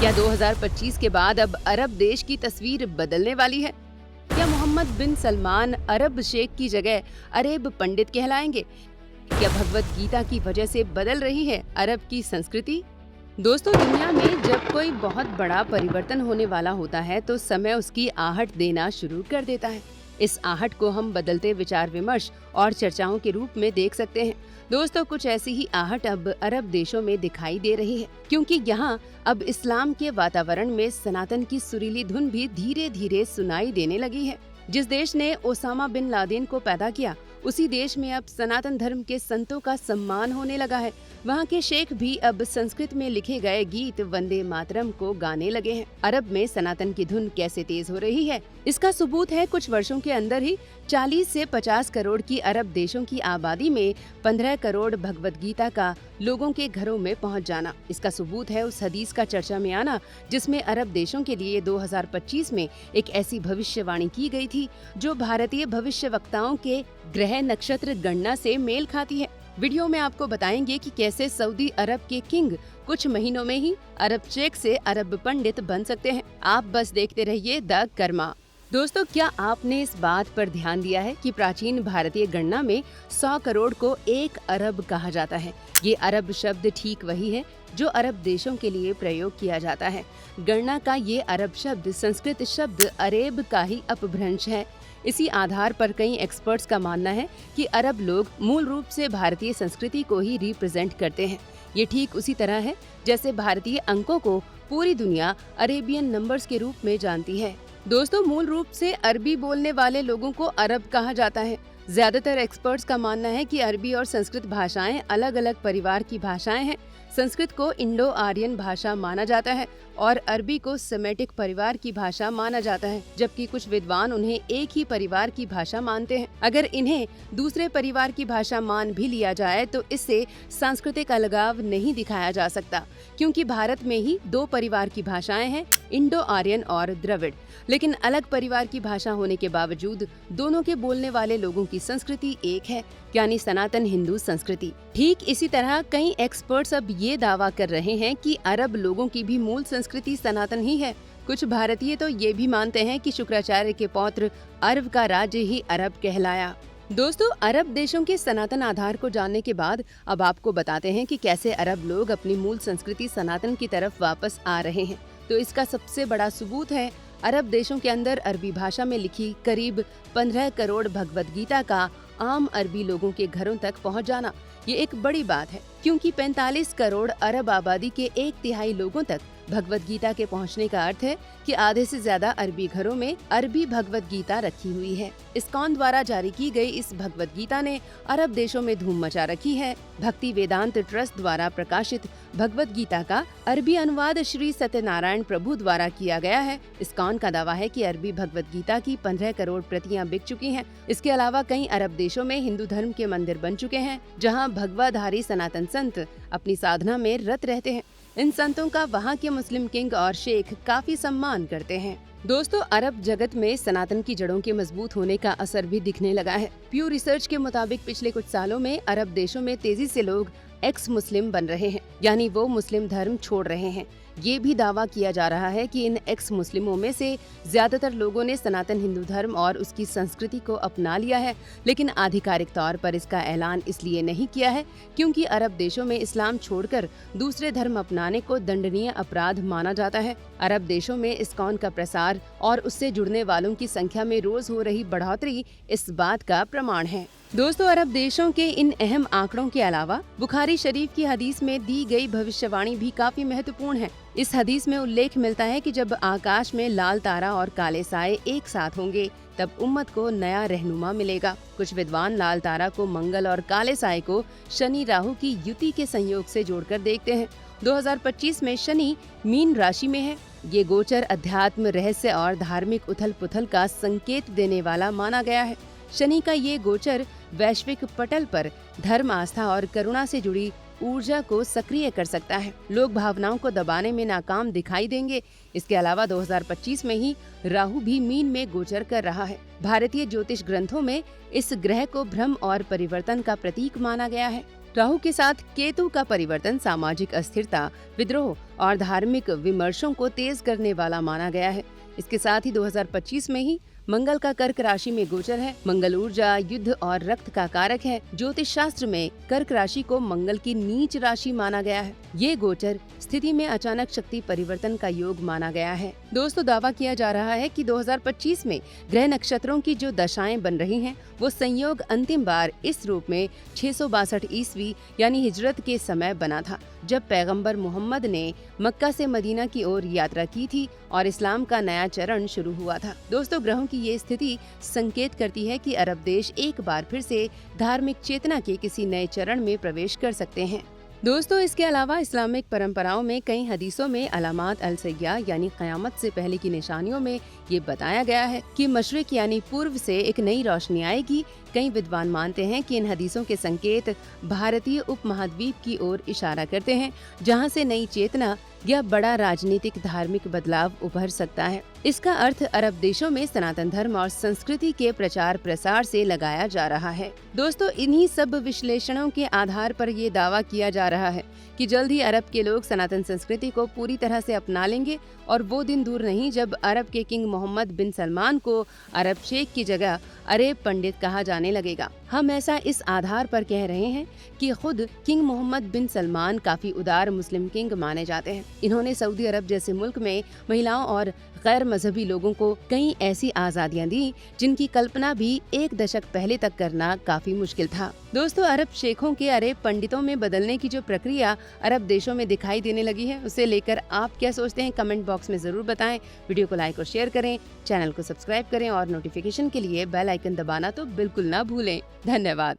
क्या 2025 के बाद अब अरब देश की तस्वीर बदलने वाली है? क्या मोहम्मद बिन सलमान अरब शेख की जगह अरेब पंडित कहलाएंगे? क्या भगवत गीता की वजह से बदल रही है अरब की संस्कृति? दोस्तों, दुनिया में जब कोई बहुत बड़ा परिवर्तन होने वाला होता है तो समय उसकी आहट देना शुरू कर देता है। इस आहट को हम बदलते विचार विमर्श और चर्चाओं के रूप में देख सकते हैं। दोस्तों, कुछ ऐसी ही आहट अब अरब देशों में दिखाई दे रही है, क्योंकि यहाँ अब इस्लाम के वातावरण में सनातन की सुरीली धुन भी धीरे धीरे सुनाई देने लगी है। जिस देश ने ओसामा बिन लादेन को पैदा किया, उसी देश में अब सनातन धर्म के संतों का सम्मान होने लगा है। वहाँ के शेख भी अब संस्कृत में लिखे गए गीत वंदे मातरम को गाने लगे हैं। अरब में सनातन की धुन कैसे तेज हो रही है, इसका सबूत है कुछ वर्षों के अंदर ही 40 से 50 करोड़ की अरब देशों की आबादी में 15 करोड़ भगवत गीता का लोगों के घरों में पहुंच जाना। इसका सबूत है उस हदीस का चर्चा में आना जिसमें अरब देशों के लिए 2025 में एक ऐसी भविष्यवाणी की गई थी जो भारतीय भविष्यवक्ताओं के ग्रह नक्षत्र गणना से मेल खाती है। वीडियो में आपको बताएंगे कि कैसे सऊदी अरब के किंग कुछ महीनों में ही अरब शेख से अरब पंडित बन सकते हैं। आप बस देखते रहिए द कर्मा। दोस्तों, क्या आपने इस बात पर ध्यान दिया है कि प्राचीन भारतीय गणना में 100 करोड़ को 1 अरब कहा जाता है। ये अरब शब्द ठीक वही है जो अरब देशों के लिए प्रयोग किया जाता है। गणना का ये अरब शब्द संस्कृत शब्द अरेब का ही अपभ्रंश है। इसी आधार पर कई एक्सपर्ट्स का मानना है कि अरब लोग मूल रूप से भारतीय संस्कृति को ही रिप्रेजेंट करते हैं। ये ठीक उसी तरह है जैसे भारतीय अंकों को पूरी दुनिया अरेबियन नंबर्स के रूप में जानती है। दोस्तों, मूल रूप से अरबी बोलने वाले लोगों को अरब कहा जाता है। ज्यादातर एक्सपर्ट्स का मानना है कि अरबी और संस्कृत भाषाएं अलग अलग परिवार की भाषाएं हैं। संस्कृत को इंडो आर्यन भाषा माना जाता है और अरबी को सेमेटिक परिवार की भाषा माना जाता है, जबकि कुछ विद्वान उन्हें एक ही परिवार की भाषा मानते हैं। अगर इन्हें दूसरे परिवार की भाषा मान भी लिया जाए तो इससे सांस्कृतिक अलगाव नहीं दिखाया जा सकता, क्योंकि भारत में ही 2 परिवार की भाषाएं हैं, इंडो आर्यन और द्रविड़। लेकिन अलग परिवार की भाषा होने के बावजूद दोनों के बोलने वाले लोगों की संस्कृति एक है, यानी सनातन हिंदू संस्कृति। ठीक इसी तरह कई एक्सपर्ट्स अब ये दावा कर रहे हैं कि अरब लोगों की भी मूल संस्कृति सनातन ही है। कुछ भारतीय तो ये भी मानते हैं कि शुक्राचार्य के पौत्र अरब का राज्य ही अरब कहलाया। दोस्तों, अरब देशों के सनातन आधार को जानने के बाद अब आपको बताते हैं कि कैसे अरब लोग अपनी मूल संस्कृति सनातन की तरफ वापस आ रहे हैं। तो इसका सबसे बड़ा सबूत है अरब देशों के अंदर अरबी भाषा में लिखी करीब 15 करोड़ भगवत गीता का आम अरबी लोगों के घरों तक पहुंच जाना। ये एक बड़ी बात है, क्योंकि 45 करोड़ अरब आबादी के 1/3 लोगों तक भगवत गीता के पहुंचने का अर्थ है कि आधे से ज्यादा अरबी घरों में अरबी भगवत गीता रखी हुई है। इस्कॉन द्वारा जारी की गई इस भगवत गीता ने अरब देशों में धूम मचा रखी है। भक्ति वेदांत ट्रस्ट द्वारा प्रकाशित भगवत गीता का अरबी अनुवाद श्री सत्यनारायण प्रभु द्वारा किया गया है। इस्कॉन का दावा है कि अरबी भगवत गीता की 15 करोड़ प्रतियां बिक चुकी हैं। इसके अलावा कई अरब देशों में हिंदू धर्म के मंदिर बन चुके हैं, जहाँ भगवाधारी सनातन संत अपनी साधना में रत रहते हैं। इन संतों का वहाँ के मुस्लिम किंग और शेख काफी सम्मान करते हैं। दोस्तों, अरब जगत में सनातन की जड़ों के मजबूत होने का असर भी दिखने लगा है। प्यू रिसर्च के मुताबिक पिछले कुछ सालों में अरब देशों में तेजी से लोग एक्स मुस्लिम बन रहे हैं, यानी वो मुस्लिम धर्म छोड़ रहे हैं। ये भी दावा किया जा रहा है कि इन एक्स मुस्लिमों में से ज्यादातर लोगों ने सनातन हिंदू धर्म और उसकी संस्कृति को अपना लिया है, लेकिन आधिकारिक तौर पर इसका ऐलान इसलिए नहीं किया है क्योंकि अरब देशों में इस्लाम छोड़कर दूसरे धर्म अपनाने को दंडनीय अपराध माना जाता है। अरब देशों में इस्कॉन का प्रसार और उससे जुड़ने वालों की संख्या में रोज हो रही बढ़ोतरी इस बात का प्रमाण है। दोस्तों, अरब देशों के इन अहम आंकड़ों के अलावा बुखारी शरीफ की हदीस में दी गई भविष्यवाणी भी काफी महत्वपूर्ण है। इस हदीस में उल्लेख मिलता है कि जब आकाश में लाल तारा और काले साए एक साथ होंगे तब उम्मत को नया रहनुमा मिलेगा। कुछ विद्वान लाल तारा को मंगल और काले साए को शनि राहु की युति के संयोग से जोड़कर देखते हैं। 2025 में शनि मीन राशि में है। ये गोचर अध्यात्म, रहस्य और धार्मिक उथल पुथल का संकेत देने वाला माना गया है। शनि का ये गोचर वैश्विक पटल पर धर्म, आस्था और करुणा से जुड़ी ऊर्जा को सक्रिय कर सकता है। लोग भावनाओं को दबाने में नाकाम दिखाई देंगे। इसके अलावा 2025 में ही राहु भी मीन में गोचर कर रहा है। भारतीय ज्योतिष ग्रंथों में इस ग्रह को भ्रम और परिवर्तन का प्रतीक माना गया है। राहु के साथ केतु का परिवर्तन सामाजिक अस्थिरता, विद्रोह और धार्मिक विमर्शों को तेज करने वाला माना गया है। इसके साथ ही 2025 में ही मंगल का कर्क राशि में गोचर है। मंगल ऊर्जा, युद्ध और रक्त का कारक है। ज्योतिष शास्त्र में कर्क राशि को मंगल की नीच राशि माना गया है। ये गोचर स्थिति में अचानक शक्ति परिवर्तन का योग माना गया है। दोस्तों, दावा किया जा रहा है कि 2025 में ग्रह नक्षत्रों की जो दशाएं बन रही हैं, वो संयोग अंतिम बार इस रूप में 662 ईस्वी यानी हिजरत के समय बना था, जब पैगंबर मोहम्मद ने मक्का से मदीना की ओर यात्रा की थी और इस्लाम का नया चरण शुरू हुआ था। दोस्तों, ग्रहों की ये स्थिति संकेत करती है कि अरब देश एक बार फिर से धार्मिक चेतना के किसी नए चरण में प्रवेश कर सकते हैं। दोस्तों, इसके अलावा इस्लामिक परंपराओं में कई हदीसों में अलामात अल-सय्या यानी क़यामत से पहले की निशानियों में ये बताया गया है कि मशरिक यानी पूर्व से एक नई रोशनी आएगी। कई विद्वान मानते हैं कि इन हदीसों के संकेत भारतीय उपमहाद्वीप की ओर इशारा करते हैं, जहां से नई चेतना या बड़ा राजनीतिक धार्मिक बदलाव उभर सकता है। इसका अर्थ अरब देशों में सनातन धर्म और संस्कृति के प्रचार प्रसार से लगाया जा रहा है। दोस्तों, इन्हीं सब विश्लेषणों के आधार पर ये दावा किया जा रहा है कि जल्द ही अरब के लोग सनातन संस्कृति को पूरी तरह से अपना लेंगे और वो दिन दूर नहीं जब अरब के किंग मोहम्मद बिन सलमान को अरब शेख की जगह अरेब पंडित कहा जाने लगेगा। हम ऐसा इस आधार पर कह रहे हैं कि खुद किंग मोहम्मद बिन सलमान काफी उदार मुस्लिम किंग माने जाते हैं। इन्होंने सऊदी अरब जैसे मुल्क में महिलाओं और गैर मजहबी लोगों को कई ऐसी आजादियां दी जिनकी कल्पना भी एक दशक पहले तक करना काफी मुश्किल था। दोस्तों, अरब शेखों के अरेब पंडितों में बदलने की जो प्रक्रिया अरब देशों में दिखाई देने लगी है, उसे लेकर आप क्या सोचते हैं, कमेंट बॉक्स में जरूर बताएं। वीडियो को लाइक और शेयर करें, चैनल को सब्सक्राइब करें और नोटिफिकेशन के लिए बेल आइकन दबाना तो बिल्कुल ना भूलें। धन्यवाद।